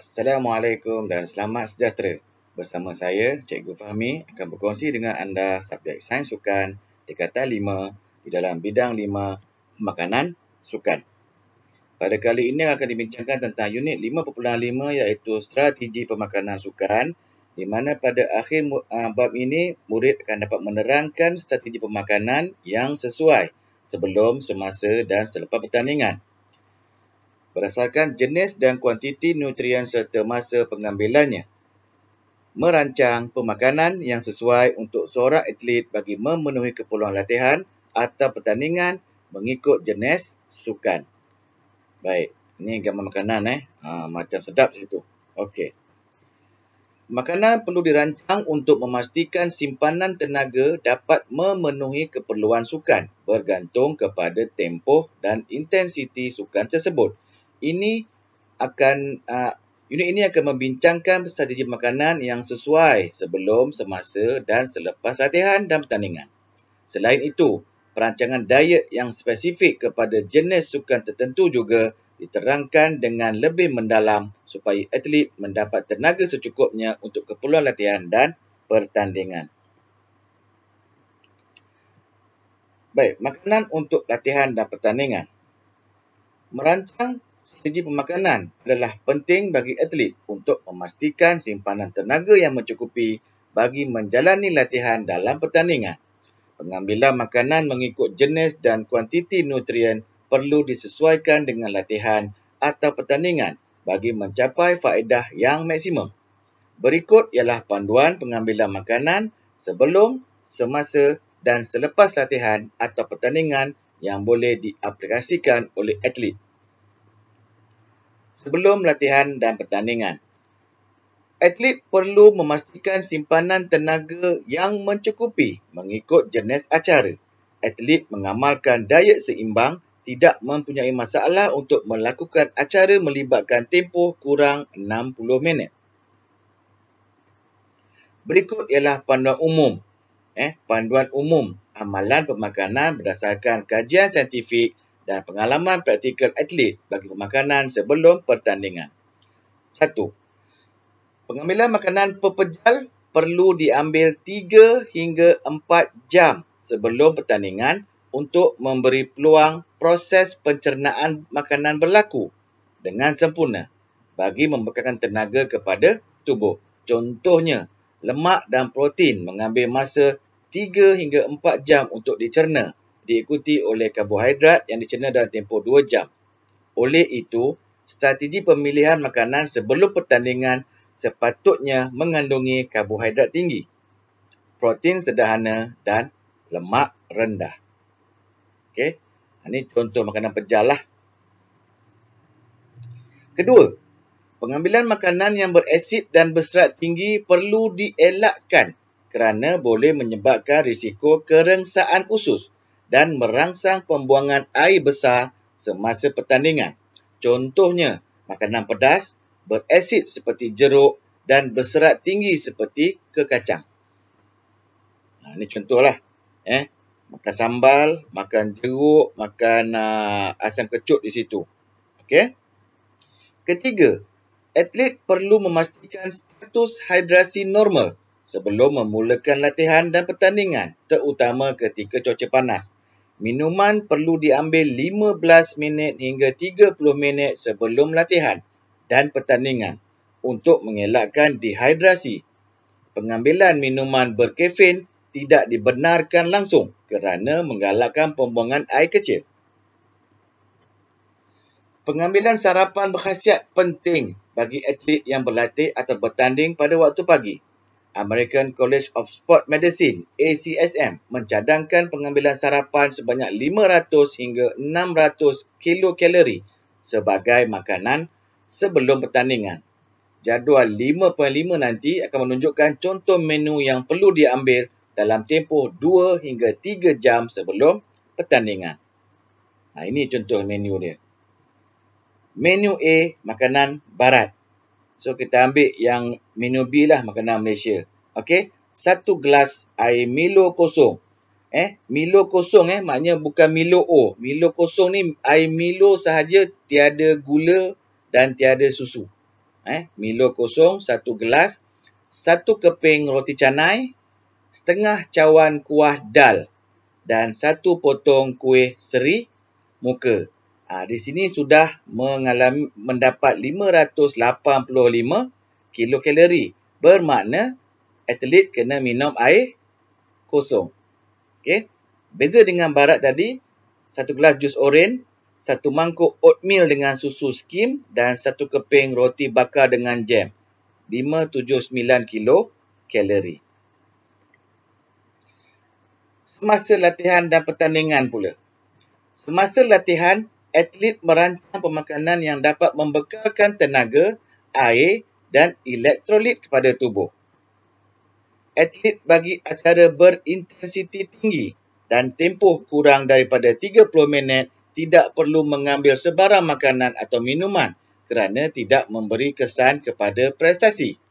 Assalamualaikum dan selamat sejahtera. Bersama saya, Cikgu Fahmi akan berkongsi dengan anda subjek Sains Sukan tingkatan 5 di dalam bidang 5 Pemakanan Sukan. Pada kali ini akan dibincangkan tentang unit 5.5 iaitu Strategi Pemakanan Sukan, di mana pada akhir bab ini murid akan dapat menerangkan strategi pemakanan yang sesuai sebelum, semasa dan selepas pertandingan, berdasarkan jenis dan kuantiti nutrien serta masa pengambilannya. Merancang pemakanan yang sesuai untuk seorang atlet bagi memenuhi keperluan latihan atau pertandingan mengikut jenis sukan. Baik, ini gambar makanan macam sedap situ. Okey. Makanan perlu dirancang untuk memastikan simpanan tenaga dapat memenuhi keperluan sukan bergantung kepada tempoh dan intensiti sukan tersebut. Unit ini akan membincangkan strategi makanan yang sesuai sebelum, semasa dan selepas latihan dan pertandingan. Selain itu, perancangan diet yang spesifik kepada jenis sukan tertentu juga diterangkan dengan lebih mendalam supaya atlet mendapat tenaga secukupnya untuk keperluan latihan dan pertandingan. Baik, makanan untuk latihan dan pertandingan. Merancang strategi pemakanan adalah penting bagi atlet untuk memastikan simpanan tenaga yang mencukupi bagi menjalani latihan dalam pertandingan. Pengambilan makanan mengikut jenis dan kuantiti nutrien perlu disesuaikan dengan latihan atau pertandingan bagi mencapai faedah yang maksimum. Berikut ialah panduan pengambilan makanan sebelum, semasa dan selepas latihan atau pertandingan yang boleh diaplikasikan oleh atlet. Sebelum latihan dan pertandingan, atlet perlu memastikan simpanan tenaga yang mencukupi mengikut jenis acara. Atlet mengamalkan diet seimbang tidak mempunyai masalah untuk melakukan acara melibatkan tempoh kurang 60 minit. Berikut ialah panduan umum. Panduan umum amalan pemakanan berdasarkan kajian saintifik dan pengalaman praktikal atlet bagi pemakanan sebelum pertandingan. 1. Pengambilan makanan pepejal perlu diambil 3 hingga 4 jam sebelum pertandingan untuk memberi peluang proses pencernaan makanan berlaku dengan sempurna bagi membekalkan tenaga kepada tubuh. Contohnya, lemak dan protein mengambil masa 3 hingga 4 jam untuk dicerna, diikuti oleh karbohidrat yang dicerna dalam tempoh 2 jam. Oleh itu, strategi pemilihan makanan sebelum pertandingan sepatutnya mengandungi karbohidrat tinggi, protein sederhana dan lemak rendah. Okey, ini contoh makanan pejal lah. Kedua, pengambilan makanan yang berasid dan berserat tinggi perlu dielakkan kerana boleh menyebabkan risiko kerengsaan usus dan merangsang pembuangan air besar semasa pertandingan. Contohnya, makanan pedas, berasid seperti jeruk dan berserat tinggi seperti kekacang. Ini contohlah. Makan sambal, makan jeruk, makan asam kecut di situ. Okey. Ketiga, atlet perlu memastikan status hidrasi normal sebelum memulakan latihan dan pertandingan, terutama ketika cuaca panas. Minuman perlu diambil 15 minit hingga 30 minit sebelum latihan dan pertandingan untuk mengelakkan dehidrasi. Pengambilan minuman berkafein tidak dibenarkan langsung kerana menggalakkan pembuangan air kecil. Pengambilan sarapan berkhasiat penting bagi atlet yang berlatih atau bertanding pada waktu pagi. American College of Sport Medicine (ACSM) mencadangkan pengambilan sarapan sebanyak 500 hingga 600 kilokalori sebagai makanan sebelum pertandingan. Jadual 5.5 nanti akan menunjukkan contoh menu yang perlu diambil dalam tempoh 2 hingga 3 jam sebelum pertandingan. Ini contoh menu dia. Menu A, makanan barat. So, kita ambil yang menu B lah, makanan Malaysia. Okey, 1 gelas air Milo kosong. Milo kosong maknanya bukan Milo O. Milo kosong ni air Milo sahaja, tiada gula dan tiada susu. Milo kosong 1 gelas, 1 keping roti canai, setengah cawan kuah dal dan 1 potong kuih seri muka. Di sini sudah mendapat 585 kilokalori. Bermakna atlet kena minum air kosong. Okey. Beza dengan barat tadi, 1 gelas jus oren, 1 mangkuk oatmeal dengan susu skim dan 1 keping roti bakar dengan jam. 579 kilokalori. Semasa latihan dan pertandingan pula. Semasa latihan, atlet merancang pemakanan yang dapat membekalkan tenaga, air dan elektrolit kepada tubuh. Atlet bagi acara berintensiti tinggi dan tempoh kurang daripada 30 minit tidak perlu mengambil sebarang makanan atau minuman kerana tidak memberi kesan kepada prestasi.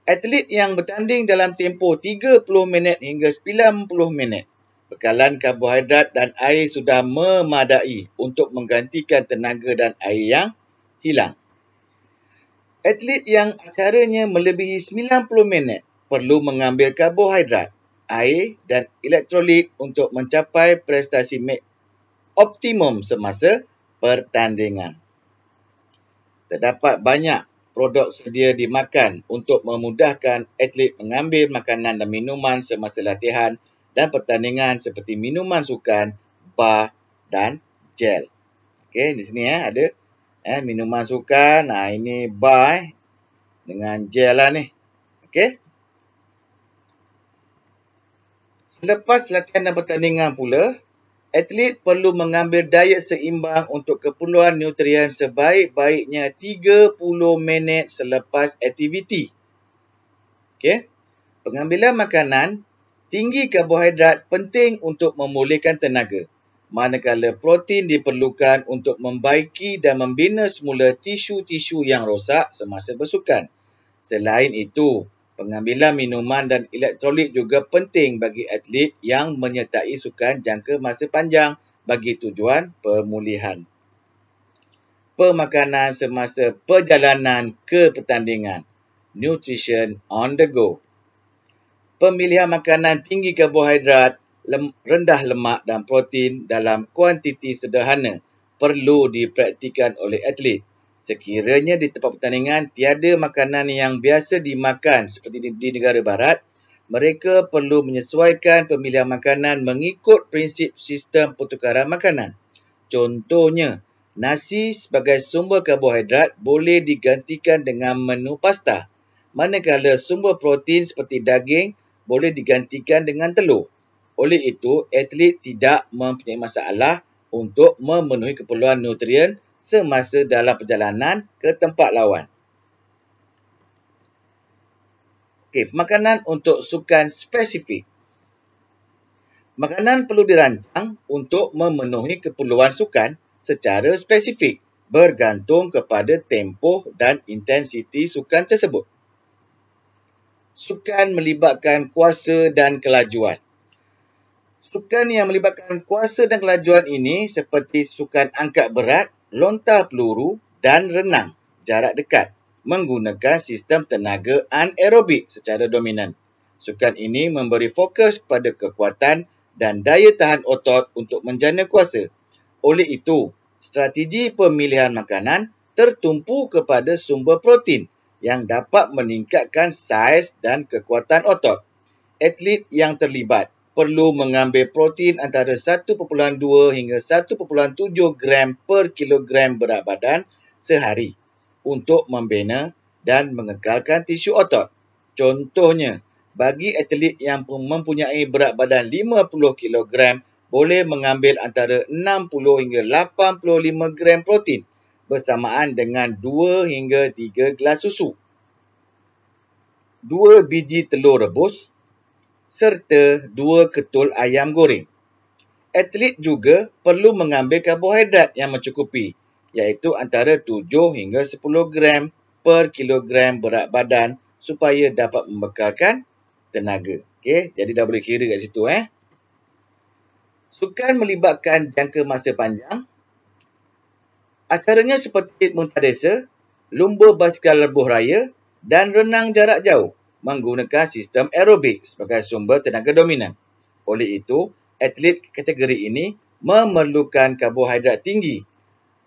Atlet yang bertanding dalam tempoh 30 minit hingga 90 minit, bekalan karbohidrat dan air sudah memadai untuk menggantikan tenaga dan air yang hilang. Atlet yang acaranya melebihi 90 minit perlu mengambil karbohidrat, air dan elektrolit untuk mencapai prestasi optimum semasa pertandingan. Terdapat banyak produk sedia dimakan untuk memudahkan atlet mengambil makanan dan minuman semasa latihan dan pertandingan seperti minuman sukan, bar dan gel. Okey, di sini ada minuman sukan, ini bar dengan gel lah ni. Okey. Selepas latihan dan pertandingan pula, atlet perlu mengambil diet seimbang untuk keperluan nutrien sebaik-baiknya 30 minit selepas aktiviti. Okey. Pengambilan makanan tinggi karbohidrat penting untuk memulihkan tenaga, manakala protein diperlukan untuk membaiki dan membina semula tisu-tisu yang rosak semasa bersukan. Selain itu, pengambilan minuman dan elektrolit juga penting bagi atlet yang menyertai sukan jangka masa panjang bagi tujuan pemulihan. Pemakanan semasa perjalanan ke pertandingan. Nutrition on the go. Pemilihan makanan tinggi karbohidrat, rendah lemak dan protein dalam kuantiti sederhana perlu dipraktikan oleh atlet. Sekiranya di tempat pertandingan tiada makanan yang biasa dimakan seperti di negara barat, mereka perlu menyesuaikan pemilihan makanan mengikut prinsip sistem pertukaran makanan. Contohnya, nasi sebagai sumber karbohidrat boleh digantikan dengan menu pasta, manakala sumber protein seperti daging boleh digantikan dengan telur. Oleh itu, atlet tidak mempunyai masalah untuk memenuhi keperluan nutrien semasa dalam perjalanan ke tempat lawan. Okey, makanan untuk sukan spesifik. Makanan perlu dirancang untuk memenuhi keperluan sukan secara spesifik bergantung kepada tempoh dan intensiti sukan tersebut. Sukan melibatkan kuasa dan kelajuan. Sukan yang melibatkan kuasa dan kelajuan ini seperti sukan angkat berat, lontar peluru dan renang jarak dekat menggunakan sistem tenaga anaerobik secara dominan. Sukan ini memberi fokus pada kekuatan dan daya tahan otot untuk menjana kuasa. Oleh itu, strategi pemilihan makanan tertumpu kepada sumber protein yang dapat meningkatkan saiz dan kekuatan otot. Atlet yang terlibat perlu mengambil protein antara 1.2 hingga 1.7 gram per kilogram berat badan sehari untuk membina dan mengekalkan tisu otot. Contohnya, bagi atlet yang mempunyai berat badan 50 kg, boleh mengambil antara 60 hingga 85 gram protein bersamaan dengan 2 hingga 3 gelas susu, 2 biji telur rebus, serta 2 ketul ayam goreng. Atlet juga perlu mengambil karbohidrat yang mencukupi, iaitu antara 7 hingga 10 gram per kilogram berat badan supaya dapat membekalkan tenaga. Okey, jadi dah boleh kira kat situ. Sukan melibatkan jangka masa panjang. Acaranya seperti muntadesa, lumba basikal lebuh raya dan renang jarak jauh menggunakan sistem aerobik sebagai sumber tenaga dominan. Oleh itu, atlet kategori ini memerlukan karbohidrat tinggi,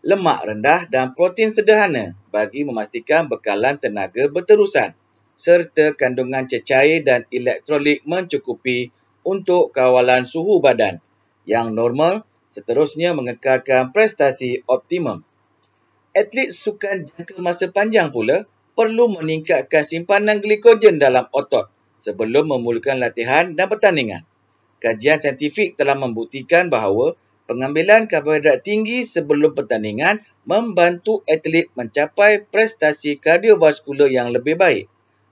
lemak rendah dan protein sederhana bagi memastikan bekalan tenaga berterusan serta kandungan cecair dan elektrolit mencukupi untuk kawalan suhu badan yang normal, seterusnya mengekalkan prestasi optimum. Atlet sukan jangka masa panjang pula perlu meningkatkan simpanan glikogen dalam otot sebelum memulakan latihan dan pertandingan. Kajian saintifik telah membuktikan bahawa pengambilan karbohidrat tinggi sebelum pertandingan membantu atlet mencapai prestasi kardiovaskular yang lebih baik.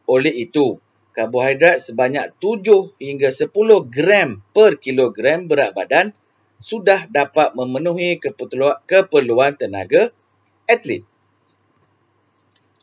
Oleh itu, karbohidrat sebanyak 7 hingga 10 gram per kilogram berat badan sudah dapat memenuhi keperluan tenaga atlet.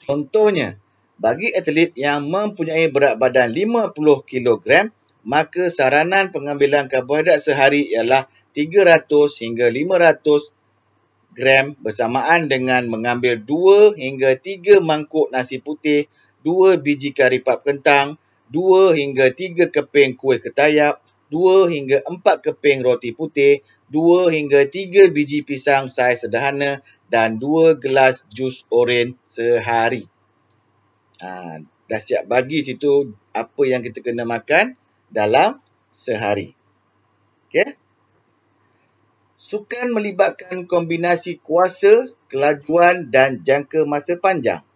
Contohnya, bagi atlet yang mempunyai berat badan 50 kilogram, maka saranan pengambilan karbohidrat sehari ialah 300 hingga 500 gram bersamaan dengan mengambil 2 hingga 3 mangkuk nasi putih, 2 biji kari pap kentang, 2 hingga 3 keping kuih ketayap, 2 hingga 4 keping roti putih, 2 hingga 3 biji pisang saiz sederhana dan 2 gelas jus oren sehari. Dah siap bagi situ apa yang kita kena makan dalam sehari. Okey. Sukan melibatkan kombinasi kuasa, kelajuan dan jangka masa panjang.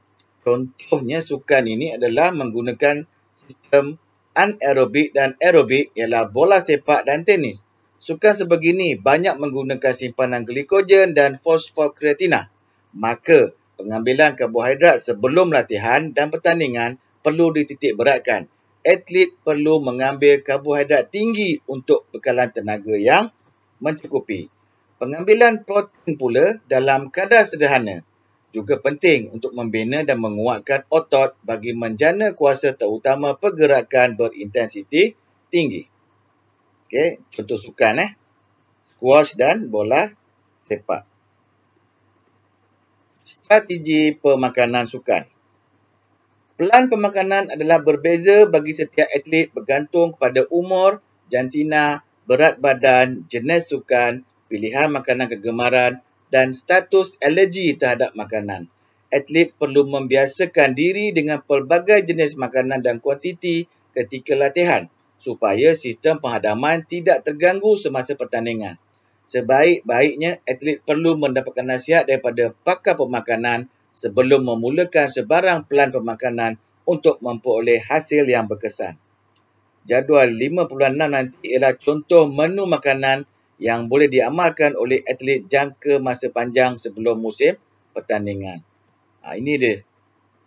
Contohnya sukan ini adalah menggunakan sistem anaerobik dan aerobik ialah bola sepak dan tenis. Sukan sebegini banyak menggunakan simpanan glikogen dan fosfokreatina. Maka pengambilan karbohidrat sebelum latihan dan pertandingan perlu dititik beratkan. Atlet perlu mengambil karbohidrat tinggi untuk bekalan tenaga yang mencukupi. Pengambilan protein pula dalam kadar sederhana juga penting untuk membina dan menguatkan otot bagi menjana kuasa terutama pergerakan berintensiti tinggi. Okey, contoh sukan squash dan bola sepak. Strategi pemakanan sukan. Pelan pemakanan adalah berbeza bagi setiap atlet bergantung kepada umur, jantina, berat badan, jenis sukan, pilihan makanan kegemaran dan status alergi terhadap makanan. Atlet perlu membiasakan diri dengan pelbagai jenis makanan dan kuantiti ketika latihan supaya sistem penghadaman tidak terganggu semasa pertandingan. Sebaik-baiknya atlet perlu mendapatkan nasihat daripada pakar pemakanan sebelum memulakan sebarang pelan pemakanan untuk memperoleh hasil yang berkesan. Jadual 5.6 nanti ialah contoh menu makanan yang boleh diamalkan oleh atlet jangka masa panjang sebelum musim pertandingan. Ini dia.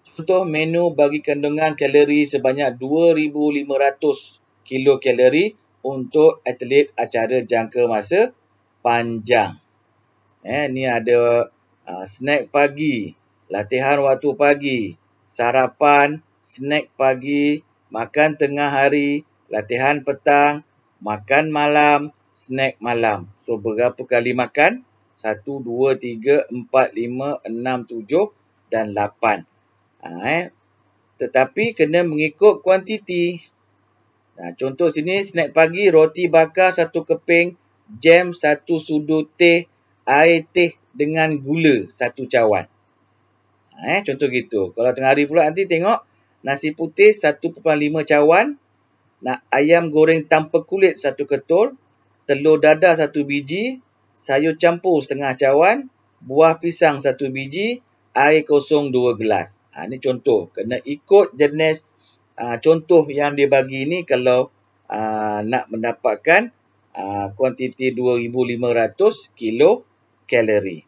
Contoh menu bagi kandungan kalori sebanyak 2,500 kilokalori untuk atlet acara jangka masa panjang. Ni ada snack pagi, latihan waktu pagi, sarapan, snack pagi, makan tengah hari, latihan petang, makan malam, snack malam. So, berapa kali makan? 1, 2, 3, 4, 5, 6, 7 dan 8. Tetapi kena mengikut kuantiti. Contoh sini, snack pagi, roti bakar 1 keping, jam 1 sudu teh, air teh dengan gula 1 cawan. Contoh gitu. Kalau tengah hari pula nanti tengok nasi putih 1,5 cawan, ayam goreng tanpa kulit 1 ketul, telur dadah 1 biji, sayur campur setengah cawan, buah pisang 1 biji, air kosong 2 gelas. Ini contoh. Kena ikut jenis contoh yang dia bagi ni kalau nak mendapatkan kuantiti 2,500 kilokalori.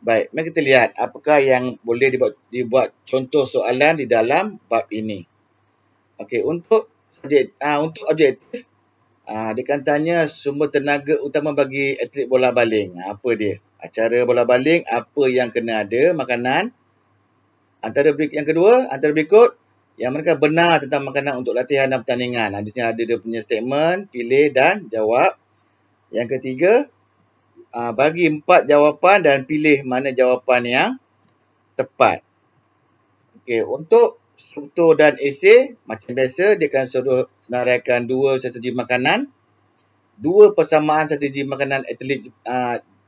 Baik, mari kita lihat apakah yang boleh dibuat contoh soalan di dalam bab ini. Okey, untuk objektif, dia akan tanya sumber tenaga utama bagi atlet bola baling. Apa dia? Acara bola baling, apa yang kena ada, makanan. Antara berikut yang mereka benar tentang makanan untuk latihan dan pertandingan. Di sini ada dia punya statement, pilih dan jawab. Yang ketiga, bagi 4 jawapan dan pilih mana jawapan yang tepat. Okey, untuk struktur dan esei, macam biasa, dia akan suruh senaraikan 2 strategi makanan, 2 persamaan strategi makanan atlet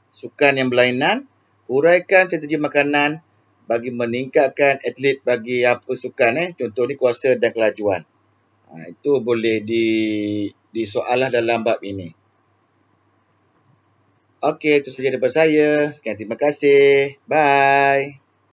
sukan yang berlainan, huraikan strategi makanan bagi meningkatkan atlet bagi apa sukan. Contoh ni kuasa dan kelajuan. Itu boleh disoalah dalam bab ini. Okey, itu sahaja daripada saya. Sekian, terima kasih. Bye.